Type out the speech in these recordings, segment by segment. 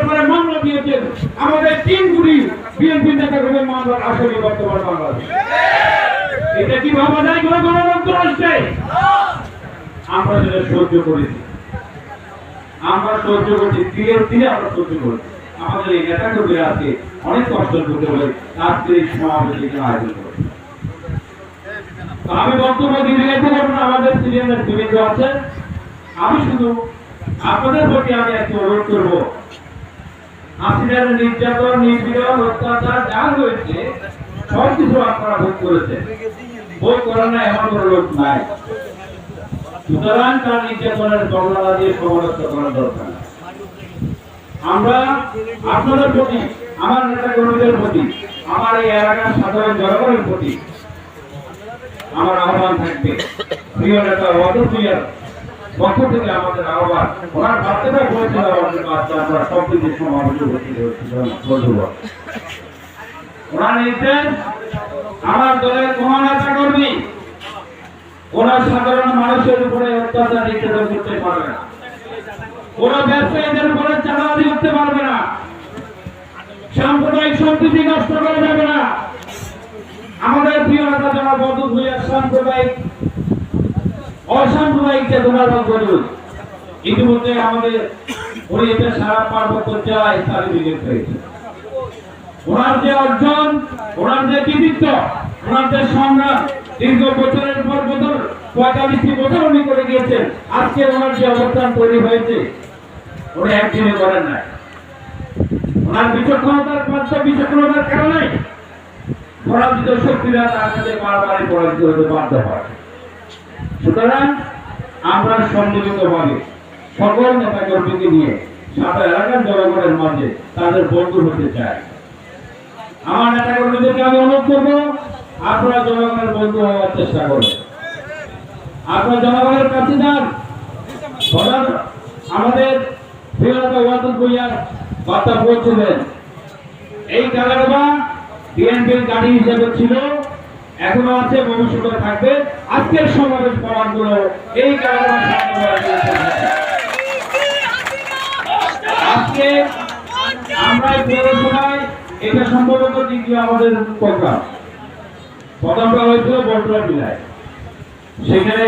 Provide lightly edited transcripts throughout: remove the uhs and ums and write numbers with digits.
মামলা দিয়েছেন আমাদের 3 কোটি বিএনপি নেতাকর্মীর মামলার আসামি বর্তমান বাংলাদেশ। এটা কি ভাবা যায় কোনো গণতন্ত্র রাষ্ট্রে? আমরা যেটা সহ্য করেছি, আমরা সহ্য করছি, দিনে আমরা সহ্য করছি। আমাদের এই নেতাকর্মীরা আছে অনেক কষ্ট করতে বলে আজকে এই সমাবেশ আয়োজন করেছে। আমি বক্তব্য দিয়ে যেতে পারবো না, আমাদের সিনিয়র নেতৃবৃন্দ আছে। আমি শুধু আপনাদের প্রতি আমি একটু অনুরোধ করবো, হাসিনার নির্যাতন, নিপীড়ন, অত্যাচার যা হয়েছে সবকিছু আপনারা ভোগ করেছেন। ভোগ করার না এমন কোনো লোক নাই। সুতরাং তার নির্যাতনের বর্ণনা দিয়ে সমালোচনা করার দরকার। আমরা আপনাদের প্রতি, আমার নেতা কর্মীদের প্রতি, আমার এই এলাকার সাধারণ জনগণের প্রতি আমার আহ্বান থাকবে, প্রিয় নেতা ওয়াদুদ মিয়ার পক্ষ থেকে আমাদের আহ্বান, ওনার বার্তাটা বলেছিল আমাদের বার্তা আমরা সব কিছু সমাবেশে বলব। ওনার নির্দেশ, আমার দলের কোন নেতা কর্মী ওনার সাধারণ মানুষের উপরে অত্যাচার নির্যাতন করতে পারবে না, কোন ব্যবসায়ীদের উপরে চাঁদাবাজি করতে পারবে না, সাম্প্রদায়িক সম্প্রীতি নষ্ট করা যাবে না। আমাদের প্রিয় নেতা জনাব ওয়াদুদ মিয়া সাম্প্রদায়িক অসাম্প্রদায়িক চেতনার বদল ইতিমধ্যে আমাদের হরিয়াতে সারা পার্বত্য জেলায় সার্টিফিকেট পেয়েছে। ওনার যে অর্জন, ওনার যে কৃতিত্ব, ওনার যে সংগ্রাম, দীর্ঘ বছরের পর বছর 45টি বছর উনি করে গিয়েছেন। আজকে ওনার যে অবস্থান তৈরি হয়েছে উনি একদিনে করেন নাই। ওনার বিচক্ষণতার কারণে পরাজিত শক্তিরা তার কাছে বারবারই পরাজিত হতে বাধ্য হয়। সুতরাং আমরা সম্মিলিতভাবে সকল নেতা কর্মীকে নিয়ে সারা এলাকার জনগণের মাঝে তাদের বন্ধু হতে চাই। আমার নেতা কর্মীদেরকে আমি অনুরোধ করবো, আপনারা জনগণের বন্ধু হওয়ার চেষ্টা করবেন। আপনারা জনগণের কাছে যান। আমাদের প্রিয় নেতা ওয়াদুদ মিয়ার বার্তা পৌঁছবেন। এই কালারবা বিএনপির গাড়ি হিসেবে ছিল, এখনো আছে, ভবিষ্যতে থাকবে। আজকের সমাবেশ প্রমাণগুলো এই কারণে আজকে আমরা পৌরসভায়, এটা সম্ভবত দ্বিতীয় আমাদের প্রোগ্রাম। প্রথমটা হয়েছিল বটুয়া জেলায়, সেখানে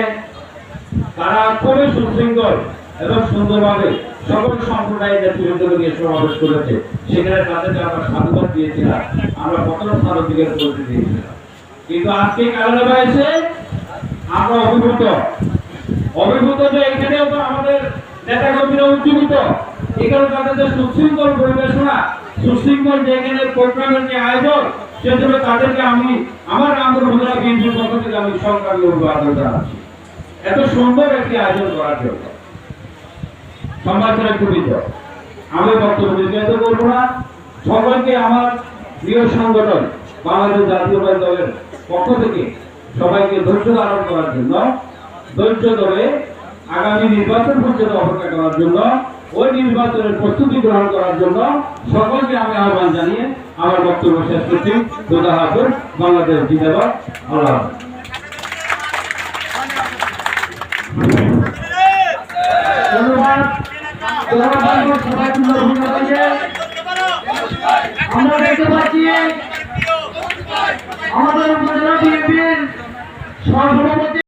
তারা খুবই সুশৃঙ্খল এবং সুন্দরভাবে সকল সম্প্রদায়ের নেতৃবৃন্দকে সমাবেশ করেছে। সেখানে তাদেরকে আমরা সাধুবাদ দিয়েছিলাম, আমরা প্রথম সার্বদিকের পরিচয় দিয়েছিলাম। কিন্তু আজকে কারণে এসে আমরা অভিভূত যে এখানেও তো আমাদের নেতা কর্মীরা উজ্জীবিত। এখানে তাদের যে সুশৃঙ্খল পরিবেশনা, সুশৃঙ্খল যে এখানে প্রোগ্রামের যে আয়োজন, সেজন্য তাদেরকে আমি আমার আন্দোলন বিএনপির পক্ষ থেকে আমি সংগ্রামী অভিবাদন জানাচ্ছি এত সুন্দর একটি আয়োজন করার জন্য। সমাজের কুবিত আমি বক্তব্য দিতে বলবো না। সকলকে আমার প্রিয় সংগঠন বাংলাদেশ জাতীয়তাবাদী দলের পক্ষ থেকে সবাইকে ধৈর্য ধারণ করার জন্য, ধৈর্য ধরে আগামী নির্বাচন পর্যন্ত অপেক্ষা করার জন্য, ওই নির্বাচনের প্রস্তুতি গ্রহণ করার জন্য সকলকে আমি আহ্বান জানিয়ে আমার বক্তব্য শেষ করছি। খোদা হাফেজ। বাংলাদেশ জিন্দাবাদ। আল্লাহ আমরা দেখতে পাচ্ছি আমাদের উপজেলা বিএনপির সভাপতি